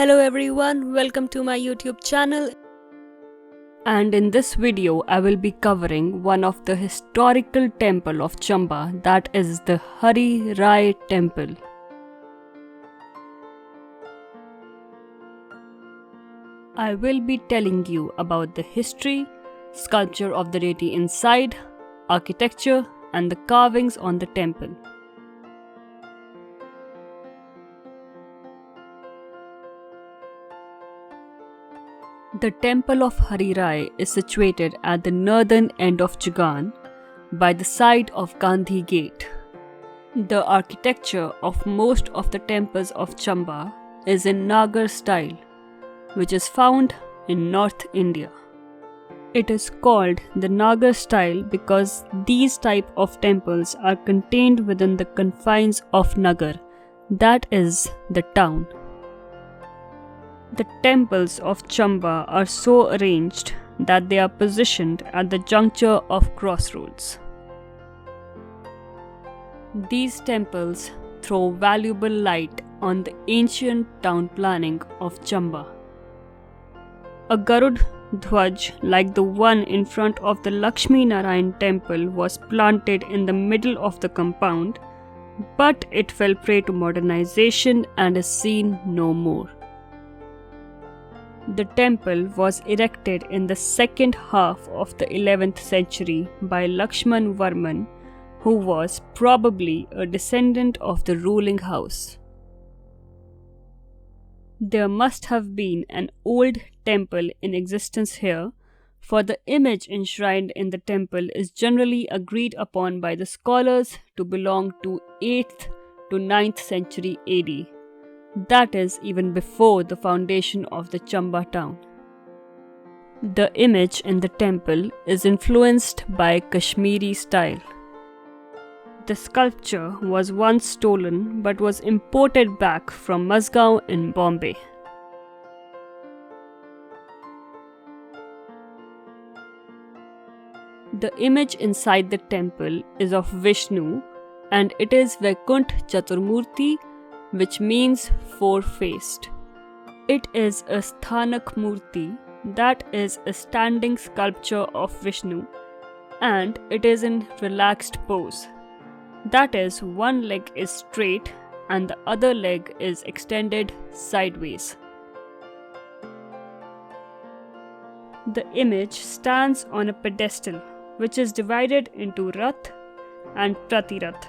Hello everyone, welcome to my YouTube channel. And in this video, I will be covering one of the historical temple of Chamba, that is the Hari Rai Temple. I will be telling you about the history, sculpture of the deity inside, architecture, and the carvings on the temple. The temple of Hari Rai is situated at the northern end of Chauhan, by the side of Gandhi Gate. The architecture of most of the temples of Chamba is in Nagar style, which is found in North India. It is called the Nagar style because these type of temples are contained within the confines of Nagar, that is the town. The temples of Chamba are so arranged that they are positioned at the juncture of crossroads. These temples throw valuable light on the ancient town planning of Chamba. A Garud Dhwaj like the one in front of the Laxman S temple was planted in the middle of the compound, but it fell prey to modernization and is seen no more. The temple was erected in the second half of the 11th century by Laxman Varman, who was probably a descendant of the ruling house. There must have been an old temple in existence here, for the image enshrined in the temple is generally agreed upon by the scholars to belong to 8th to 9th century AD. That is even before the foundation of the Chamba town. The image in the temple is influenced by Kashmiri style. The sculpture was once stolen but was imported back from Mazgaon in Bombay. The image inside the temple is of Vishnu and it is Vaikunt Chaturmurti, which means four-faced. It is a Sthanak Murti, that is a standing sculpture of Vishnu, and it is in relaxed pose. That is, one leg is straight and the other leg is extended sideways. The image stands on a pedestal which is divided into Rath and Pratirath.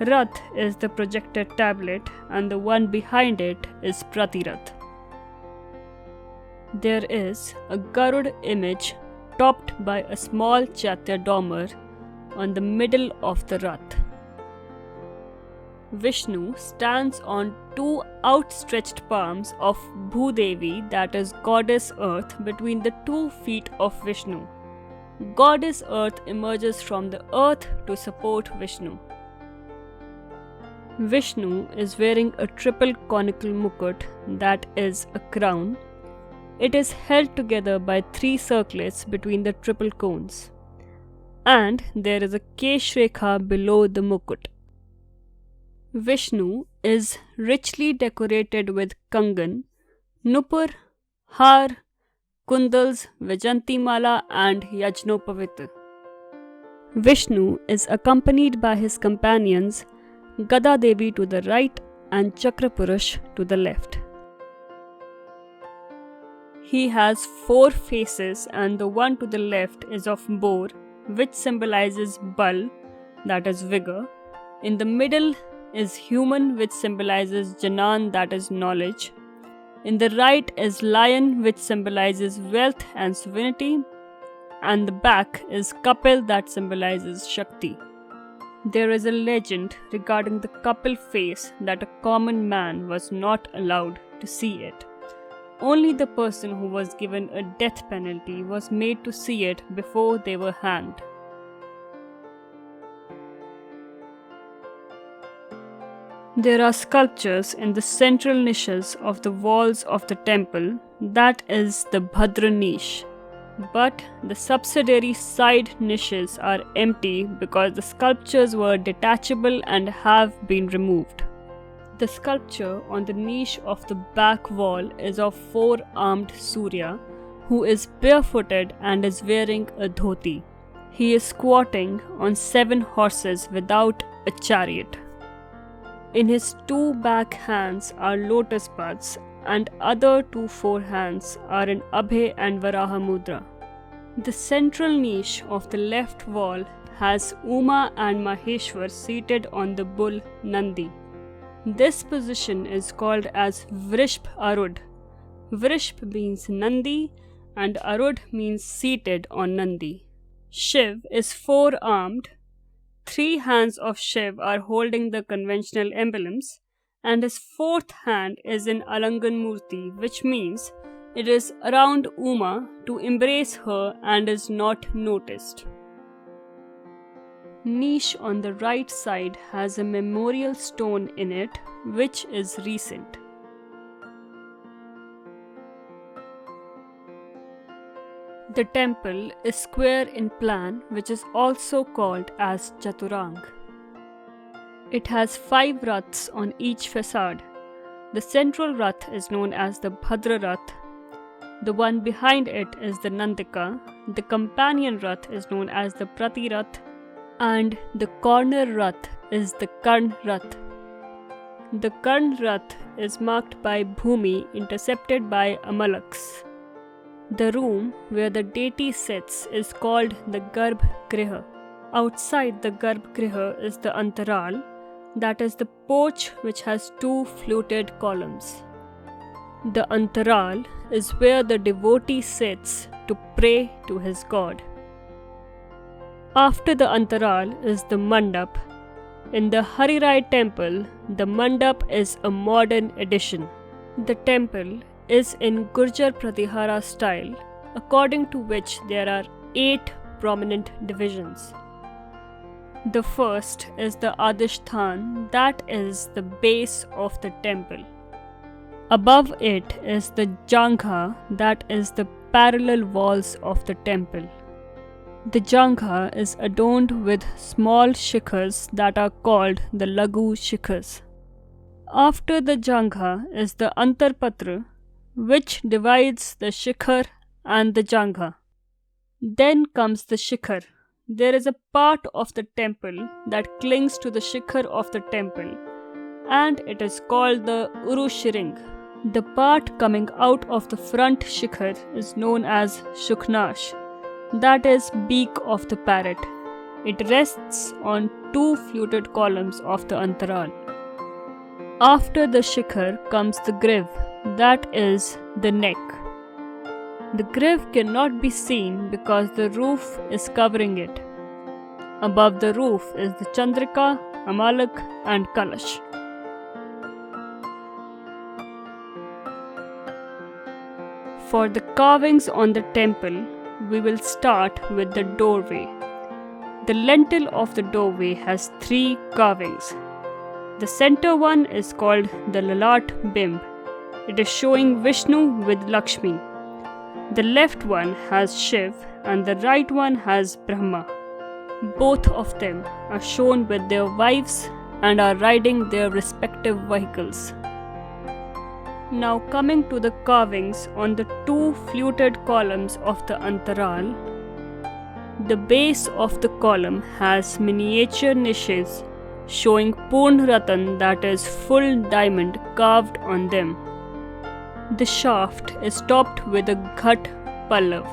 Rath is the projected tablet and the one behind it is Pratirath. There is a Garud image topped by a small Chaitya Domar on the middle of the Rath. Vishnu stands on two outstretched palms of Bhudevi, that is Goddess Earth, between the 2 feet of Vishnu. Goddess Earth emerges from the earth to support Vishnu. Vishnu is wearing a triple conical mukut, that is a crown. It is held together by 3 circlets between the triple cones. And there is a Kesh Rekha below the mukut. Vishnu is richly decorated with Kangan, Nupur, Har, Kundals, Vajanti Mala and Yajnopavit. Vishnu is accompanied by his companions Gada Devi to the right and Chakrapurush to the left. He has 4 faces and the one to the left is of boar, which symbolizes Bal, that is vigor. In the middle is human, which symbolizes Janan, that is knowledge. In the right is lion, which symbolizes wealth and sovereignty. And the back is Kapil, that symbolizes Shakti. There is a legend regarding the Kapil face that a common man was not allowed to see it. Only the person who was given a death penalty was made to see it before they were hanged. There are sculptures in the central niches of the walls of the temple, that is the Bhadra niche. But the subsidiary side niches are empty because the sculptures were detachable and have been removed. The sculpture on the niche of the back wall is of four-armed Surya, who is barefooted and is wearing a dhoti. He is squatting on 7 horses without a chariot. In his 2 back hands are lotus buds, and other 2 forehands are in Abhay and Varaha Mudra. The central niche of the left wall has Uma and Maheshwar seated on the bull Nandi. This position is called as Vrishp Arud. Vrishp means Nandi and Arud means seated on Nandi. Shiv is 4-armed. 3 hands of Shiv are holding the conventional emblems, and his 4th hand is in Alangan Murti, which means it is around Uma to embrace her and is not noticed. Niche on the right side has a memorial stone in it, which is recent. The temple is square in plan, which is also called as Chaturang. It has 5 raths on each facade. The central rath is known as the Bhadra Rath. The one behind it is the Nandika. The companion rath is known as the Prati Rath, and the corner rath is the Karn Rath. The Karn Rath is marked by Bhumi intercepted by Amalaks. The room where the deity sits is called the Garbh Griha. Outside the Garbh Griha is the Antaral, that is the porch which has 2 fluted columns. The Antaral is where the devotee sits to pray to his god. After the Antaral is the Mandap. In the Hari Rai Temple, the Mandap is a modern addition. The temple is in Gurjar Pratihara style, according to which there are 8 prominent divisions. The first is the Adhishthan, that is the base of the temple. Above it is the Jangha, that is the parallel walls of the temple. The Jangha is adorned with small shikhars that are called the Lagu shikhars. After the Jangha is the Antarpatra, which divides the shikhar and the Jangha. Then comes the shikhar. There is a part of the temple that clings to the shikhar of the temple, and it is called the Urushiring. The part coming out of the front shikhar is known as Shuknash, that is beak of the parrot. It rests on 2 fluted columns of the Antaral. After the shikhar comes the Griv, that is the neck. The Griv cannot be seen because the roof is covering it. Above the roof is the Chandrika, Amalak and Kalash. For the carvings on the temple, we will start with the doorway. The lintel of the doorway has 3 carvings. The center one is called the Lalat Bimb. It is showing Vishnu with Lakshmi. The left one has Shiv and the right one has Brahma. Both of them are shown with their wives and are riding their respective vehicles. Now coming to the carvings on the 2 fluted columns of the Antaral, the base of the column has miniature niches showing Purn Ratan, that is full diamond, carved on them. The shaft is topped with a Ghat Pallav.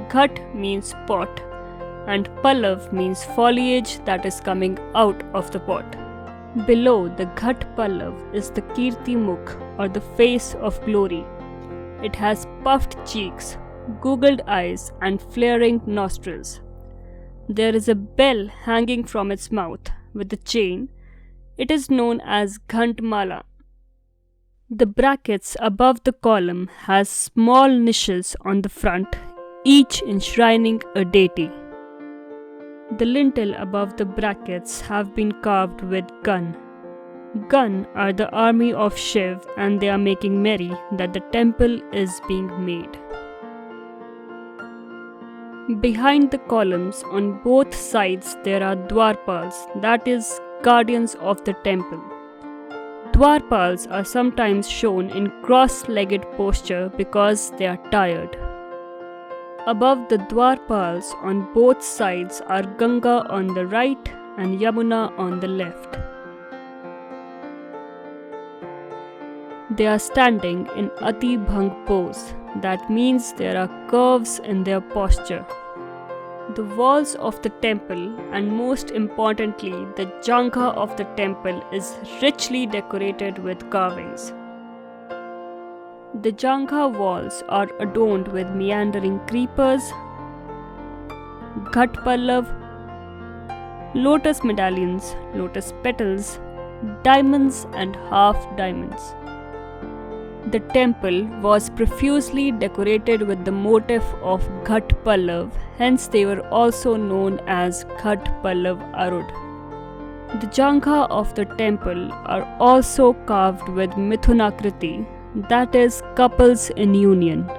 Ghat means pot and Pallav means foliage that is coming out of the pot. Below the Ghat Pallav is the Kirti Mukh, or the face of glory. It has puffed cheeks, googled eyes and flaring nostrils. There is a bell hanging from its mouth with a chain. It is known as Ghantmala. The brackets above the column has small niches on the front, each enshrining a deity. The lintel above the brackets have been carved with Gan. Gan are the army of Shiv, and they are making merry that the temple is being made. Behind the columns on both sides there are Dwarpals, that is, guardians of the temple. Dwarpals are sometimes shown in cross-legged posture because they are tired. Above the Dwarpals on both sides are Ganga on the right and Yamuna on the left. They are standing in Ati Bhang pose, that means there are curves in their posture. The walls of the temple, and most importantly the jangha of the temple, is richly decorated with carvings. The jangha walls are adorned with meandering creepers, ghat pallav, lotus medallions, lotus petals, diamonds and half diamonds. The temple was profusely decorated with the motif of Ghat Pallav, hence they were also known as Ghat Pallav Arud. The jangha of the temple are also carved with Mithunakriti, that is, couples in union.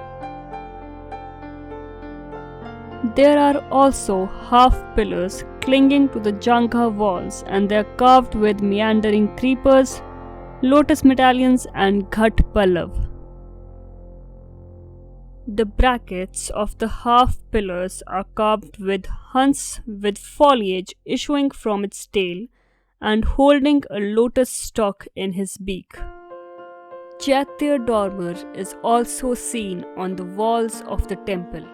There are also half pillars clinging to the jangha walls, and they are carved with meandering creepers, lotus medallions and Ghat Pallav. The brackets of the half pillars are carved with Hans with foliage issuing from its tail and holding a lotus stalk in his beak. Chaitya dormer is also seen on the walls of the temple.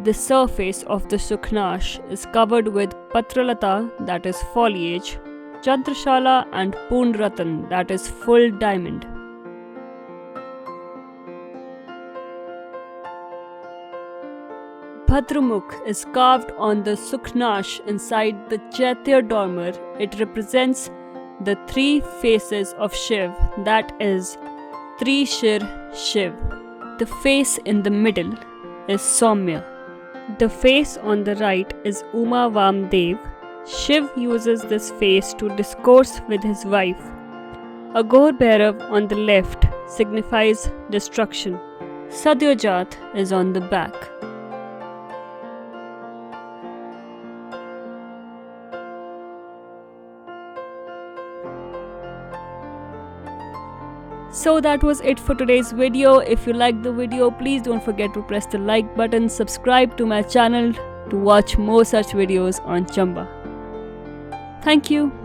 The surface of the Sukhnash is covered with Patralata, that is foliage, Chandrashala and Poonratan, that is full diamond. Bhadramukh is carved on the Sukhnash inside the Chaitya dormer. It represents the three faces of Shiv, that is Trishir Shiv. The face in the middle is Saumya. The face on the right is Uma Vamdev. Shiv uses this face to discourse with his wife. Aghor Bhairav on the left signifies destruction. Sadyojat is on the back. So that was it for today's video. If you liked the video, please don't forget to press the like button, subscribe to my channel to watch more such videos on Chamba. Thank you.